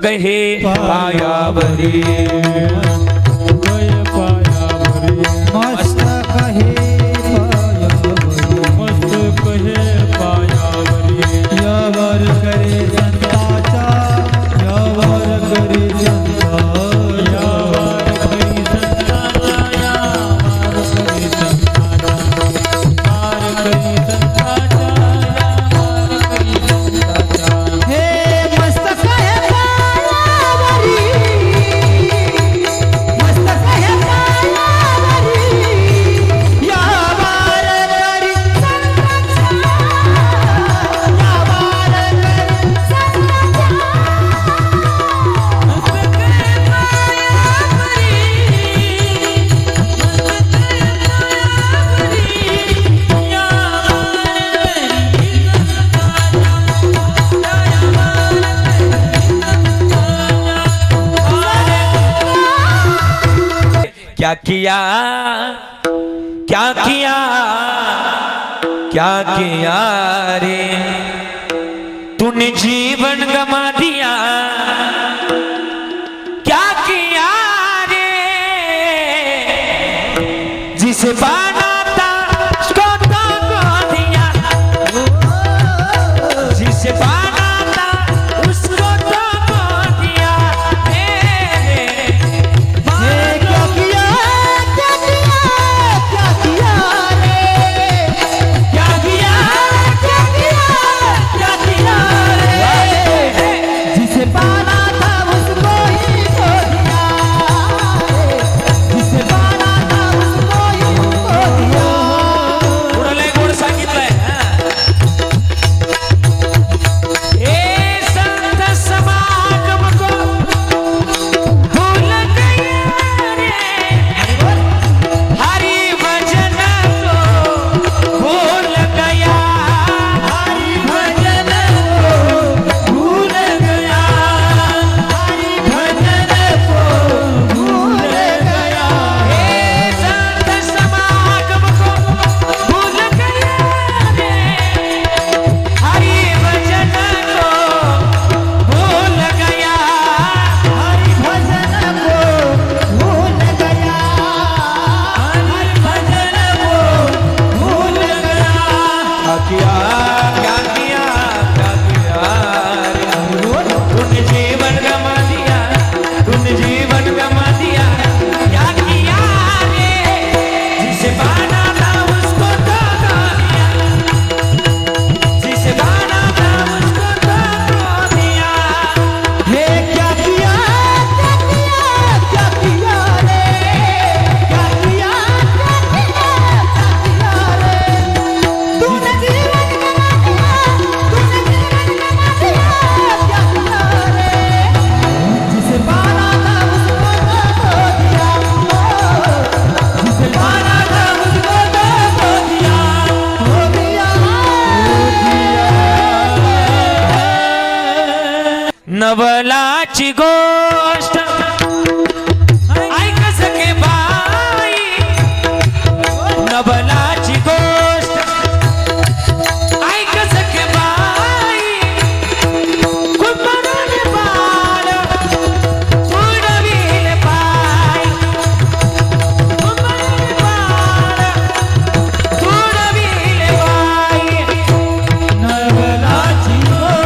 हे पायावरी मस्तक हे पायावरी यावर करे संताचा यावर करे संता यावर करे संताचा यावर करे संताचा यावर करे संताचा यावर करे संताचा हे मस्तक हे पायावरी मस्तक हे पायावरी यावर करे क्या किया क्या किया क्या किया रे तूने जीवन गमा दिया क्या किया रे जिसे पाना था उसको तो दिया जिसे पाना था उसको तो दिया नवलाची गोष्ट ऐक सखे बाई नवलाची गोष्ट ऐक सखे बाई कुंभाराने बाळ सोडविले पाय कुंभाराने बाळ सोडविले पाय नवलाची गोष्ट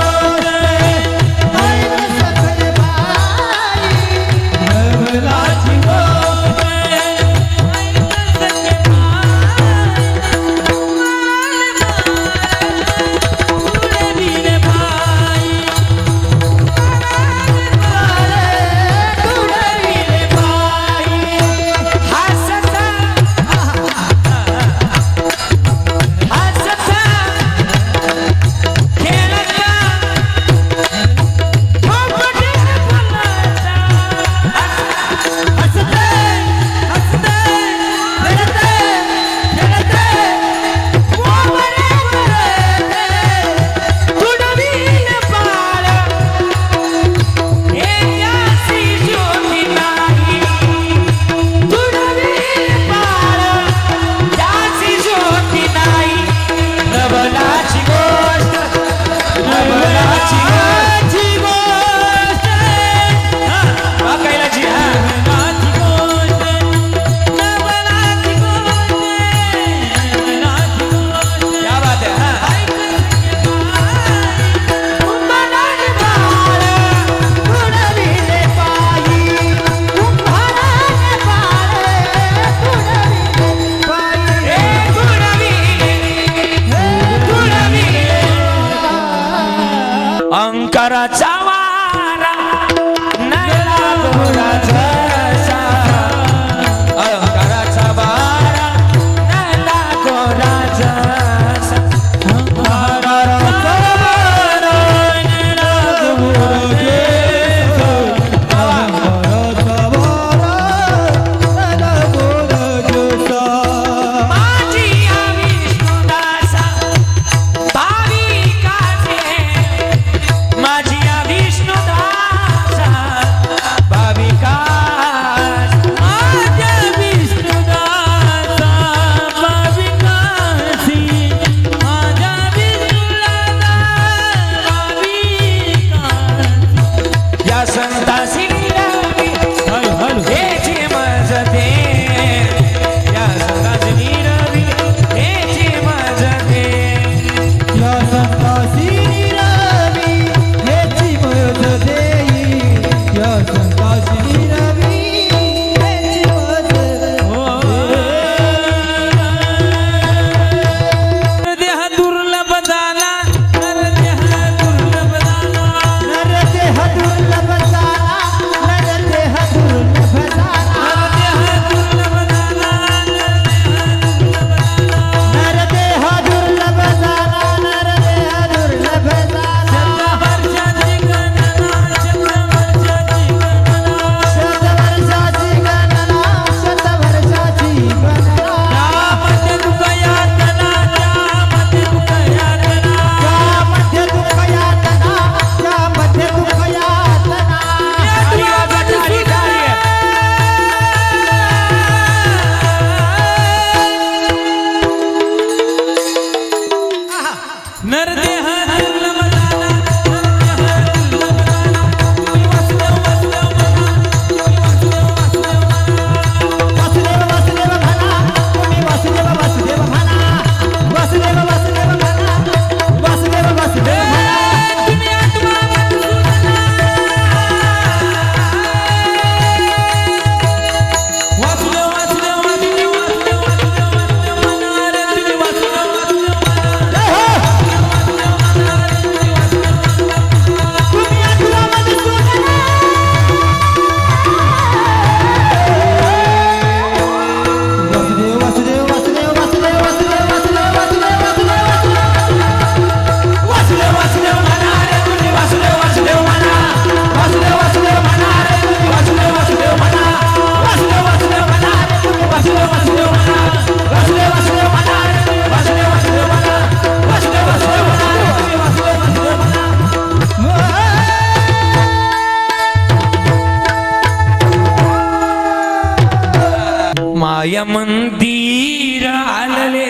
माया मंदिर आलले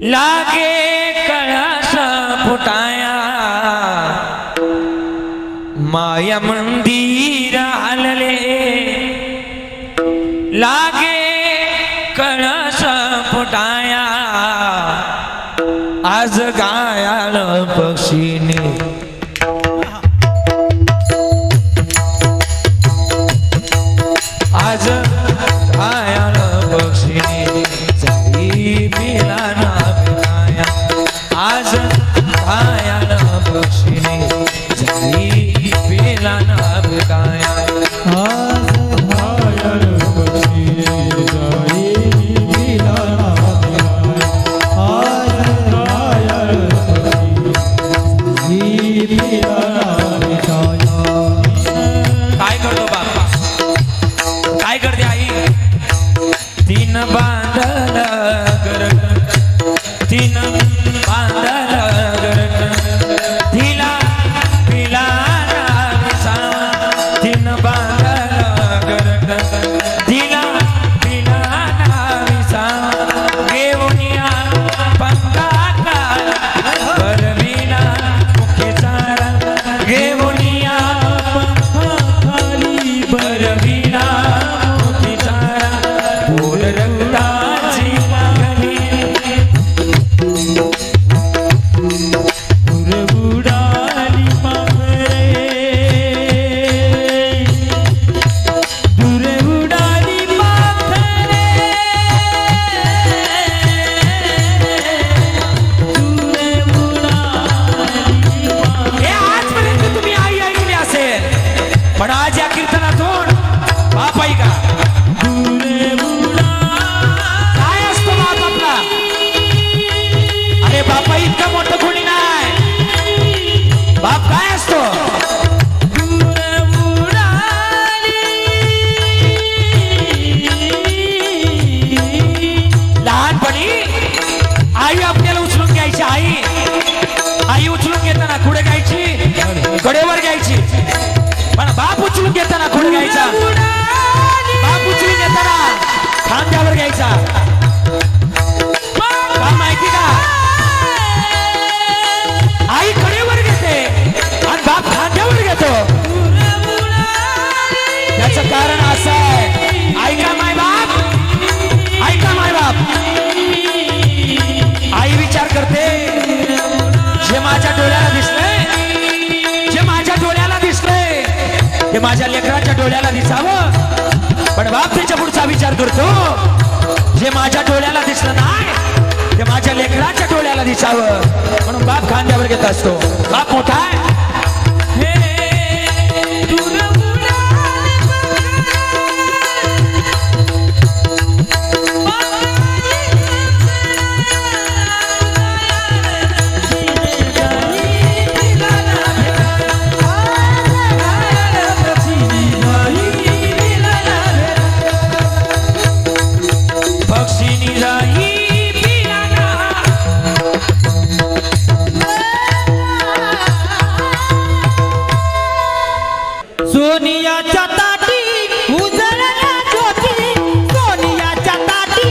लागे कळस फुटाया माया मंदिर आलले लागे कळस फुटाया आज गायाळ पक्षीने आज गायाळ पक्षीने जाई पिला ना पिलाया आज गायाळ पक्षीने जाई पिला ना पिलाया आज घायल पक्षीने जाई पिला ना पिलाया आज घायल पक्षीने जाई पिला ना पिलाया काय करतो बाबा काय करते आई तीन बांधल गरग तीन बांधल गरग तिला पिला तीन बांधल गरग तिला पिला घेऊनिया पंगा बरविना मुखे चारा घेऊनिया खाली बरविना मुखे चारा बोल रक्ताची मागणी बुडाली मागरे दूर बुडाली मागरे दूर बुडाली हे आजपर्यंत तुम्ही आई ऐकली असेल पण आज या कीर्तनातून बाप ऐका काय असतो बाप आपला अरे बापा इतका मोठं कोणी नाही बाप काय असतो लहानपणी आई आपल्याला उचलून घ्यायची आई उचलून घेताना कुठे घ्यायची कडेवर घ्यायची पण बाप उचलून घेताना कुठे घ्यायचा बाप उचलून घेताना खांद्यावर घ्यायचा का माहिती का आई कडेवर घेते आणि बाप खांद्यावर घेतो त्याचं कारण असं आहे ऐका माय बाप आई विचार करते जे माझ्या डोळ्याला दिसलंय जे माझ्या डोळ्याला दिसलंय ते माझ्या लेकराच्या डोळ्याला दिसावं पण बाप त्याच्या पुढचा विचार करतो जे माझ्या डोळ्याला दिसलं नाही ते माझ्या लेकराच्या डोळ्याला दिसावं म्हणून बाप खांद्यावर घेत असतो बाप मोठा आहे पक्षीनी जाई पिलाना सोनियाच्या ताटी उजळल्या ज्योती सोनियाच्या ताटी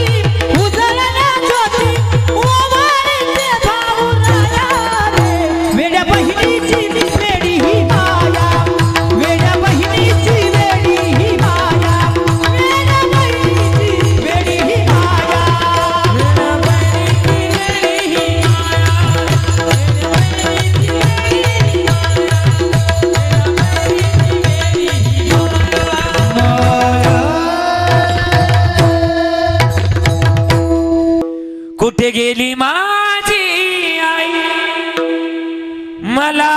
उजळल्या ज्योती ओवाळीचे भाऊ राया रे वेड्या बहिणीची वेडी ही माया वेड्या बहिणीची वेडी ही माया वेड्या बहिणीची वेडी ही माया वेड्या बहिणीची वेडी ही कुठे गेली माझी आई मला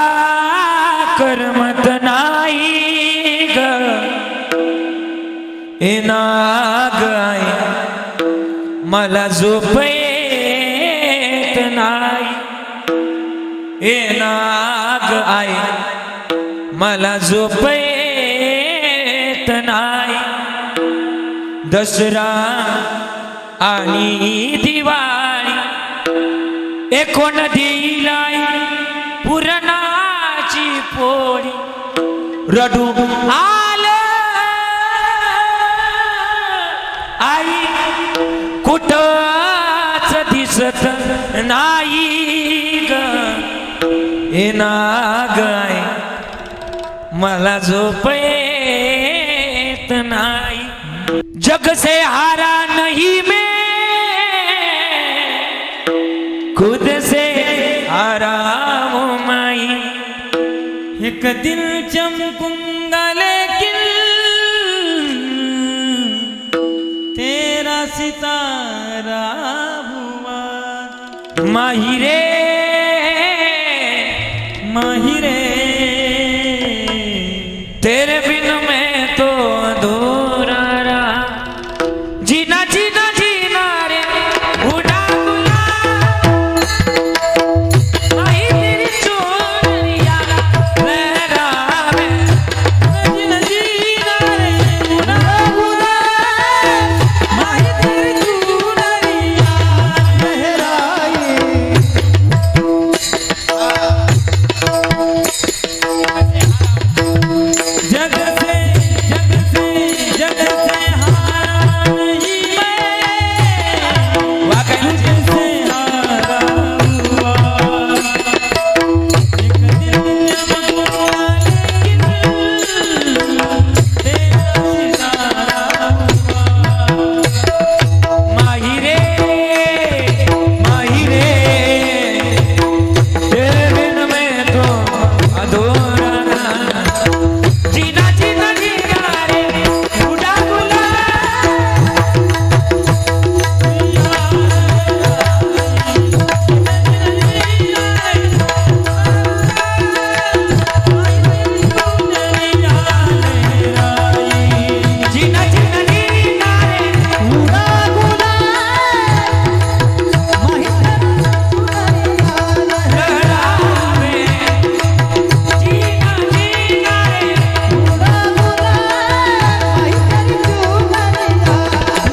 करमत नाही ग नाग आई मला झोप येत नाही नाग आई मला झोप येत नाही दसरा आणि दिवाळी एकोण दिलाई पुरणाची पोळी रडू आलं कुठंच दिसत नाही ग ए नागाय मला झोप येत नाही जग से हारा नहीं मैं खुद से हारा हूँ माई एक दिन चमकूंगा लेकिन तेरा सितारा हुआ माहिरे माहिरे तेरे बिन मैं तो अधूरा रहा जीना जीना जीना रे उड़ा गुला आई तेरी चोरिया लहरावे जीना जीना रे उड़ा उड़ा माही तेरी चुनरिया लहराए जग से जग से हारा नहीं मैं वाकई से हारा हुआ एक दिन चमकूंगा लेकिन तेरा सितारा हुआ माहिरे माहिरे तेरे बिन मैं तो अधूरा रहा जीना जीना जीना रे उड़ा गुला जीना जीना जीना रे उड़ा गुला माही तेरी चुनरिया लहरावे जीना जीना रे उड़ा गुला माही तेरी चुनरिया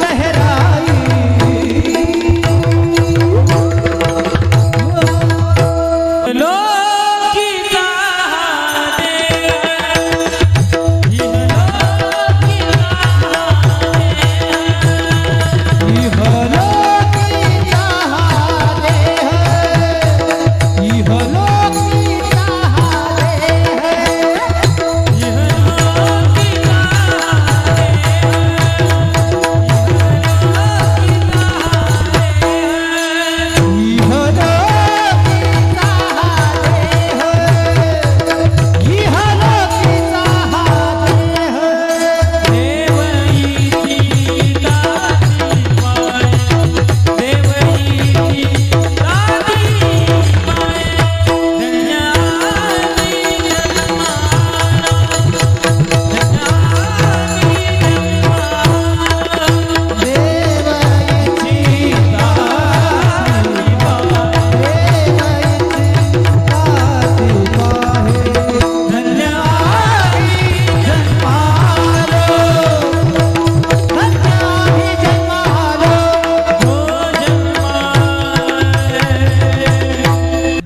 लहराई लोग की चाहते ये लोग की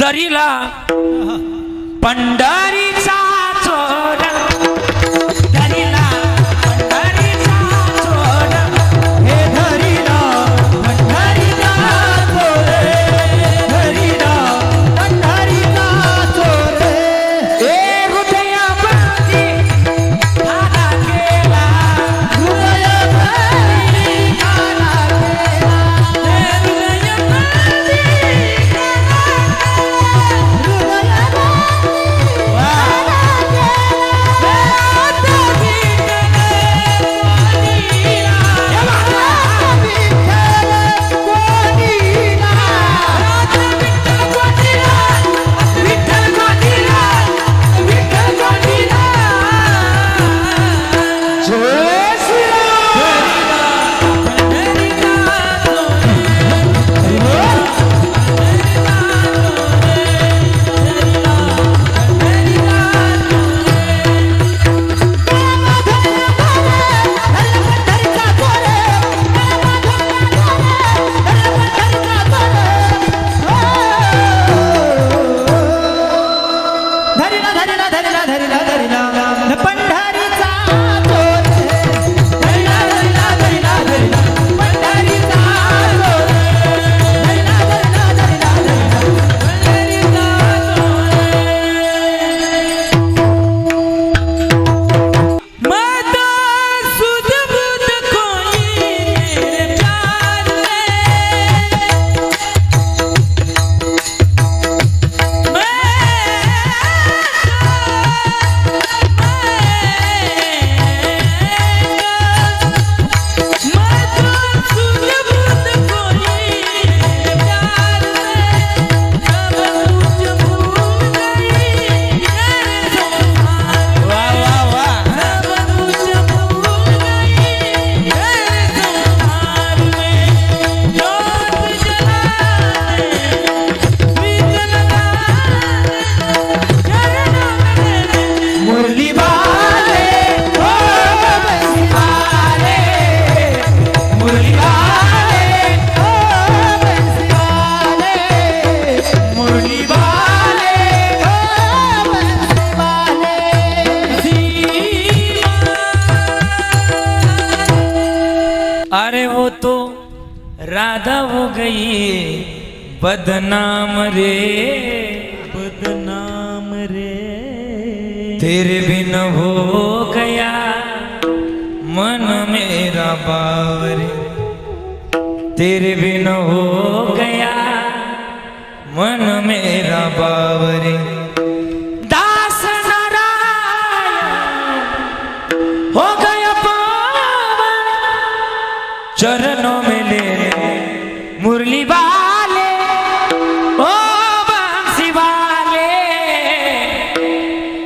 दरीला पंढरीचा चोर दरीला पंढरीचा चोर हे धरीला पंढरीचा चोर धरीला पंढरीचा चोर ए हृदयामध्ये ठाणा केला हृदयामध्ये ठाणा केला हृदयामध्ये अरे वो तो राधा हो गई बदनाम रे, बदनाम रे तेरे बिन हो गया मन मेरा बावरे, तेरे बिन हो गया मन मेरा बावरे। दास नारायण हो गया पावन, चरणों में ले मुरली वाले ओ बंसी वाले,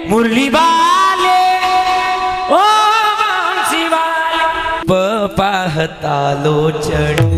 मुरली वाले ओ बंसी वाले। पाहता लो चढ़ी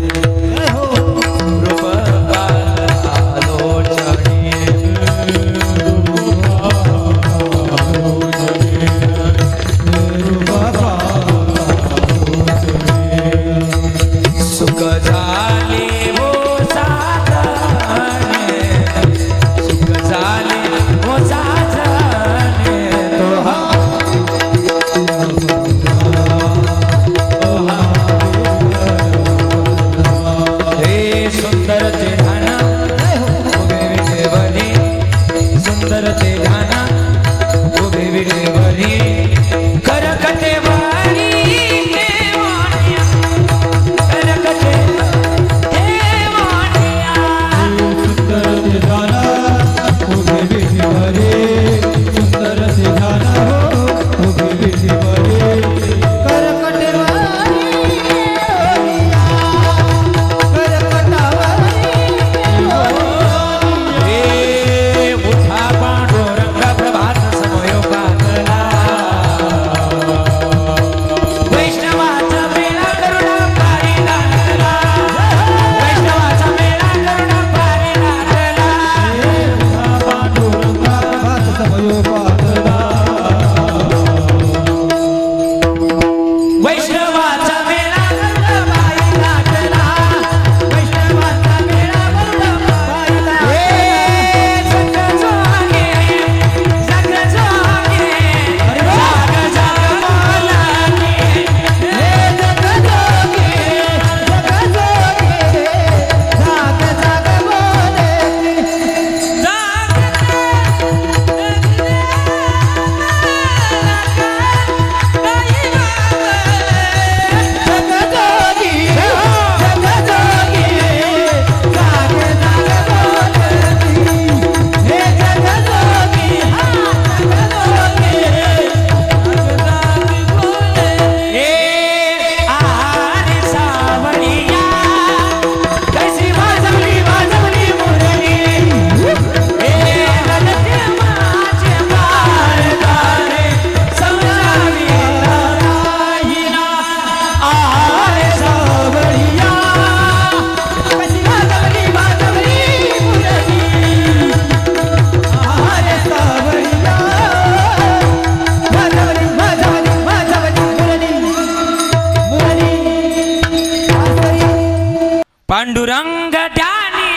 पांडुरंग ध्यानी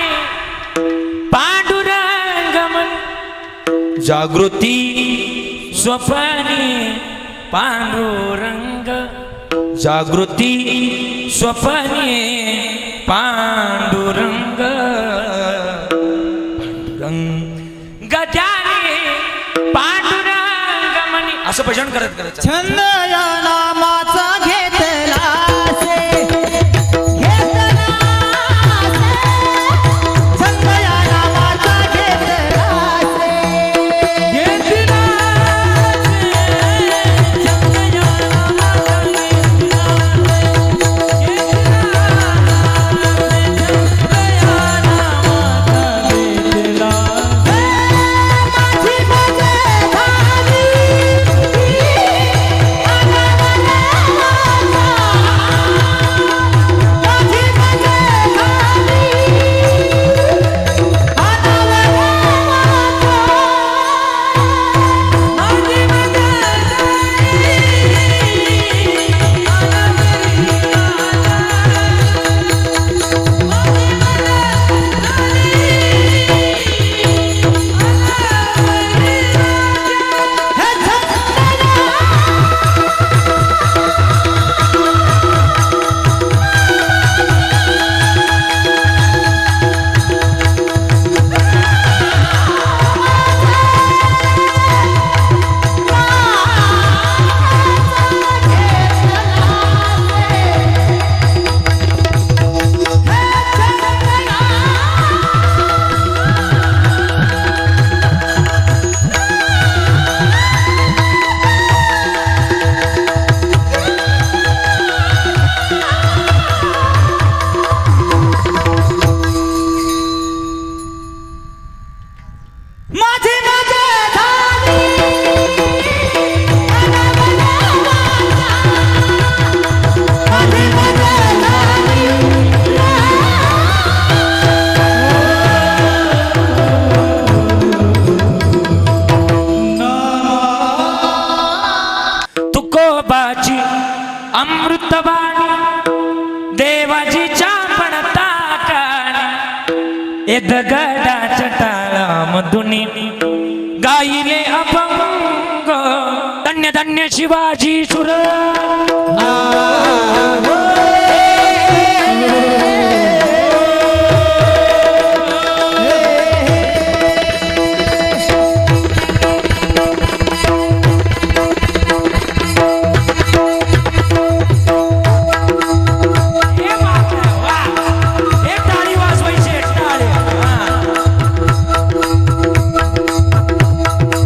पांडुरंग मन, जागृती स्वप्नी पांडुरंग, जागृती स्वप्नी पांडुरंग, पांडुरंग ध्यानी पांडुरंग मनी, असं भजन करत करत छंद या नामाचा घेतला से, छंद या नामाचा घेतला से, घेतला से, छंद या नामाचा घेतला से, माझी माझे भावी देवाजीच्या पडता काळी ए दगडाच्या टाळामधून गाईले अभंग धन्य धन्य शिवाजी सुर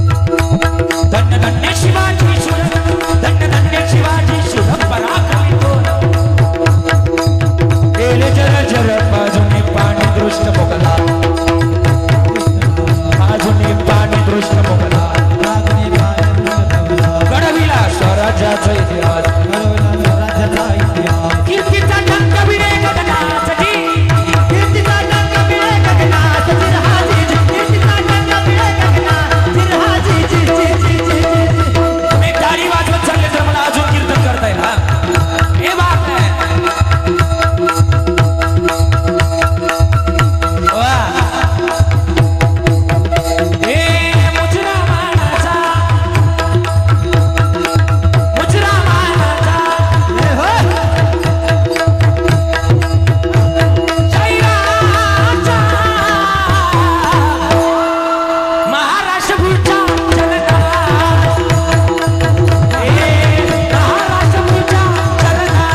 धन्य धन्य शिवाजी सुर धन्य धन्य शिवाजी सुर पराक्रमी थोर. गेले जर जर बाजूने पाणी दृष्ट मोगला बाजूने पाणी दृष्ट मोगला घडविला स्वराज्याचा इतिहास कीर्तीचा टंक विणे गगनासाठी कीर्तीचा टंक विणे गगनात चिरहाजी कीर्तीचा टंक विणे गगनात चिरहाजी तुम्ही टाळी वाजवत चालले तर मला अजून कीर्तन करता येईल हा हे बात आहे वा हे मुजरा मानाचा हे हो शैराचा महाराष्ट्रभूचा जनता महाराष्ट्रभूचा जनता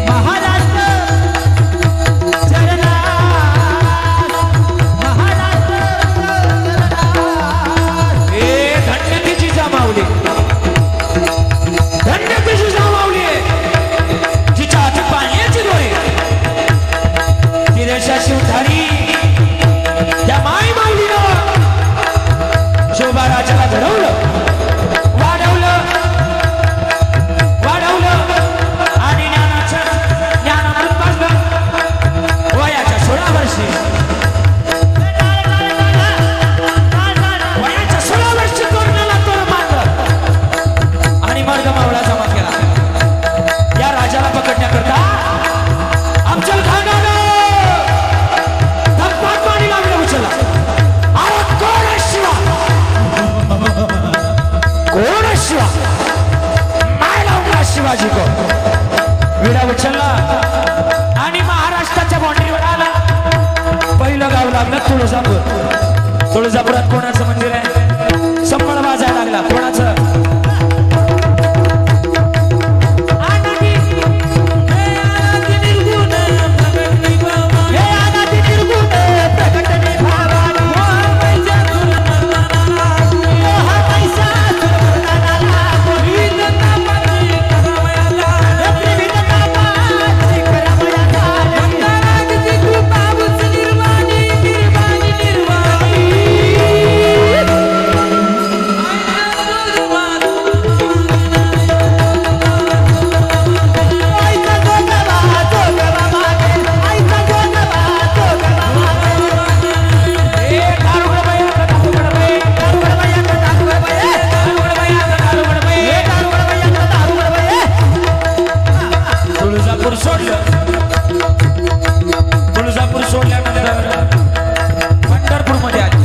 महाराष्ट्र चरणा धन्य तिची जमावली धन्य तिची जमावली जिच्या हातात पाण्याची डोळे ती रेषा शिवधारी त्या माई माऊलीनं शोभा राजाला घडवलं वाढवलं आणि ज्ञानामृत पाजलं वयाच्या 16 वर्षी वयाच्या 16 वर्षी तोरणाला तोर मारलं आणि मार्ग मावळा जमा केला या राजाला पकडण्याकरता अफजल खानानं धप्पात पाणी लागलं उचलला अरे कोण आहे शिवा कौन है शिवा मैं लाऊंगा शिवाजी को विडा उचलला आणि महाराष्ट्राच्या बाउंड्रीवर आला पहिलं गाव लागलं तुळजापुरात कोणाचं मंदिर आहे संबळ वाजायला लागला कोणाचं तुळजापूर सोडल्यानंतर पंढरपूरमध्ये आले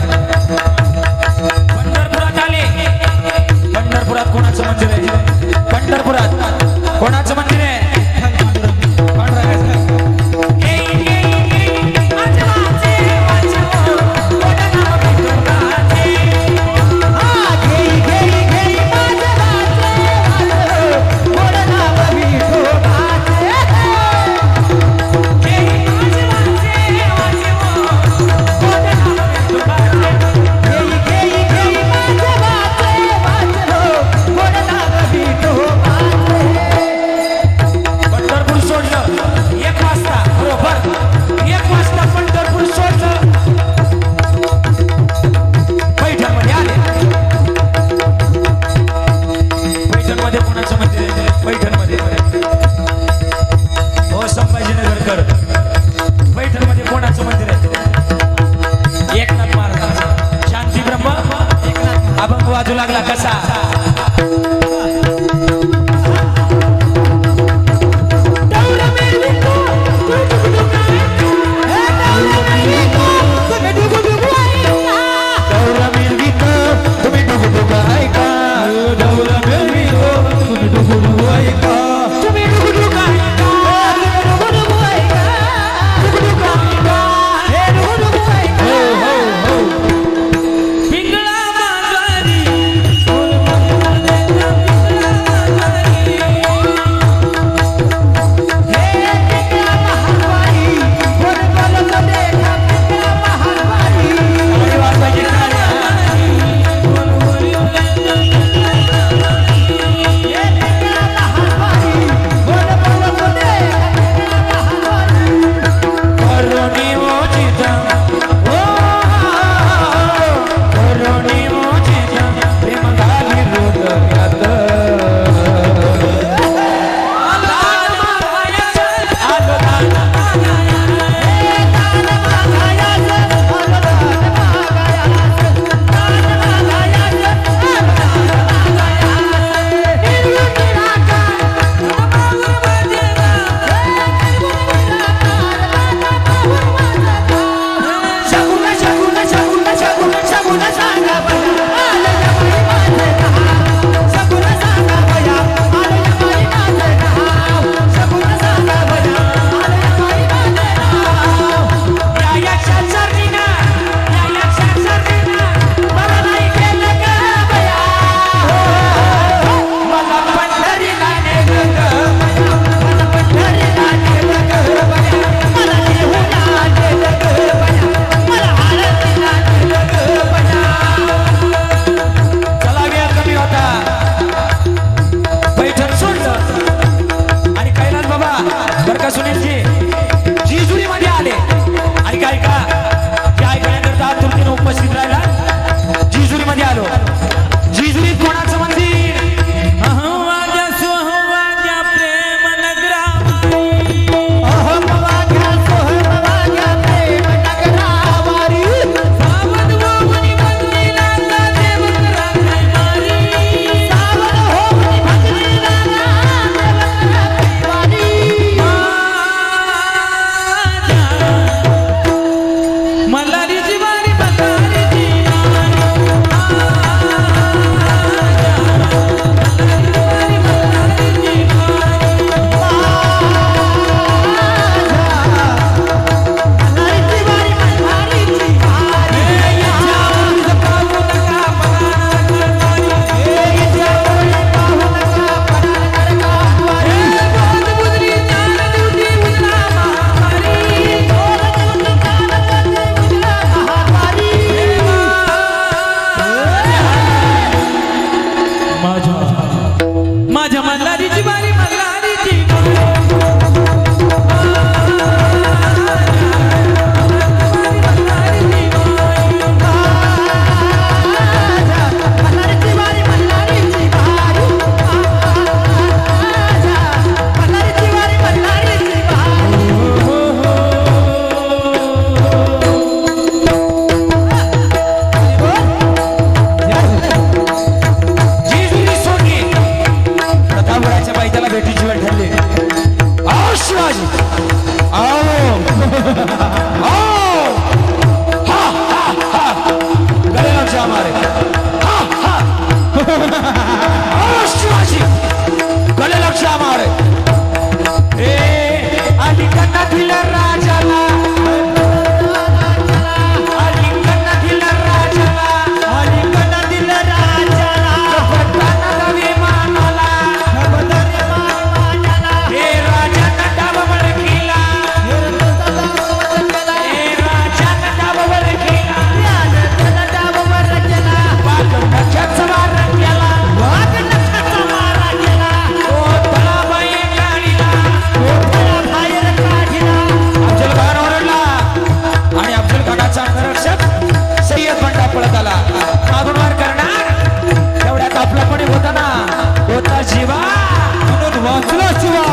पंढरपुरात आले पंढरपुरात कोणाचं मंदिर आहे पंढरपुरात कोणाचं मंदिर आहे बरं का सुनीलजी जिजुरीमध्ये आले आणि काय का ते ऐकण्याकरता तुर्तीनं उपस्थित राहिला जिजुरीमध्ये आलो जिजुरीत कोणाचं मंदिर अहवाजा सोहवाजा प्रेम नगरा सावध मोहनी बंदीला देव राखाय मल्हारीची वारी मल्हारीची माझ्या मल्हारीची वारी मल्हारीची जिजुरी सोडली प्रतापगडाच्या पायथ्याला भेटीची वेळ ठरली आओ शिवाजी आओ आओ हा हा हा गले लक्ष हमारे हा हा आओ शिवाजी गले लक्ष हमारे ए अलीकडील राजाला अलीकडील राजाला अलीकडील राजाला पटना विमानाला हे राजानं डाबवर केला हे राजानं डाबवर केला वाघ नख्याचा मारा केला कोथळा बाई काढिला अफजल खान ओरडला आणि अफजल खानाचा अंगरक्षक सय्यद बंडा पळत आला मागून वार करणार तेवढ्यात आपला कोणी होता ना होता जीवा म्हणून वाचला शिवा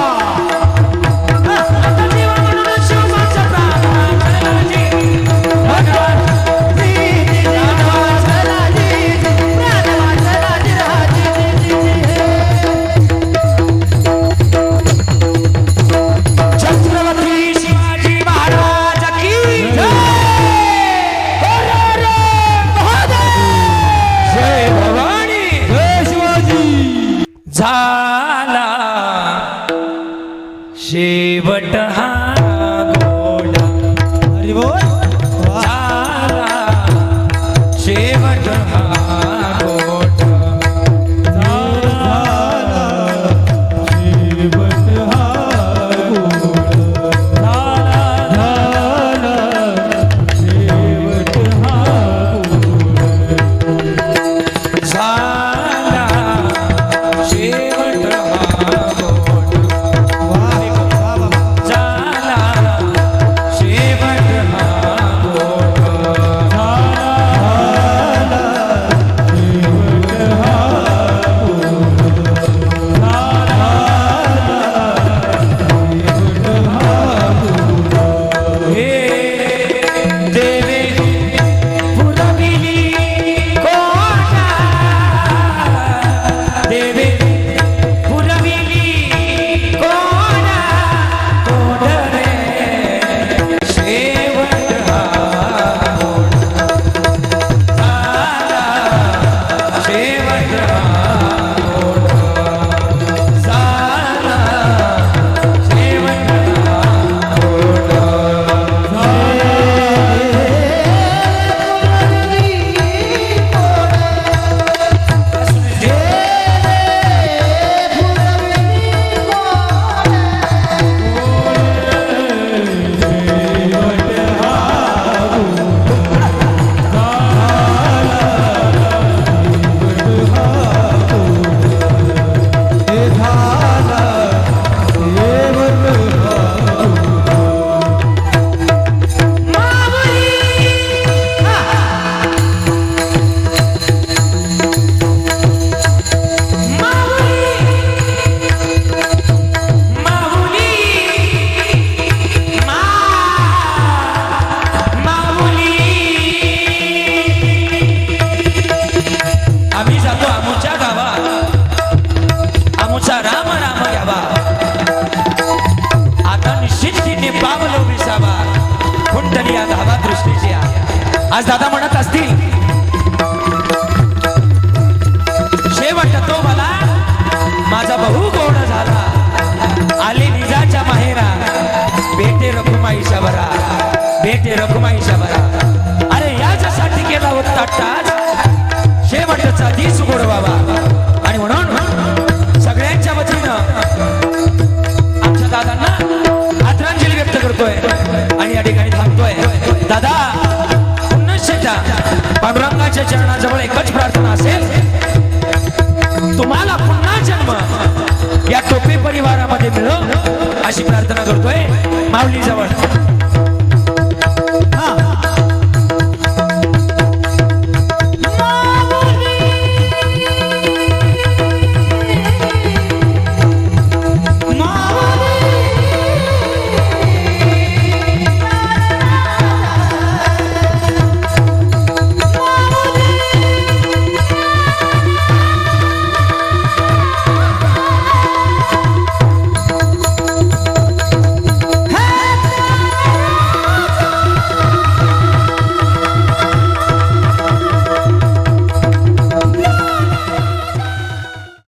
होता जीवा म्हणून शिवाचा प्राण वाचला. भगवान छत्रपती शिवाजी महाराज की जय भवानी जय शिवाजी झाला शेवट हा घोडा झाला शेवट हा घोडा झाला शेवट हा घोडा झाला शेवट हा तिने पावलो विसावा कुंडली या धावा दृष्टीची आज दादा म्हणत असतील शेवट तो मला माझा बहु गोड झाला आले निजाच्या माहेरा बेटे रखुमाईच्या बरा बेटे रखुमाईच्या बरा अरे याच्यासाठी केला होता टाच शेवटचा दिस गोड बाबा आणि म्हणून सगळ्यांच्या वतीनं आमच्या दादांना आदरांजली व्यक्त करतोय आणि या ठिकाणी थांबतोय दादा पुन्हा पांडुरंगाच्या चरणाजवळ एकच प्रार्थना असेल तुम्हाला पुन्हा जन्म या टोपे परिवारामध्ये मिळो अशी प्रार्थना करतोय माऊली जवळ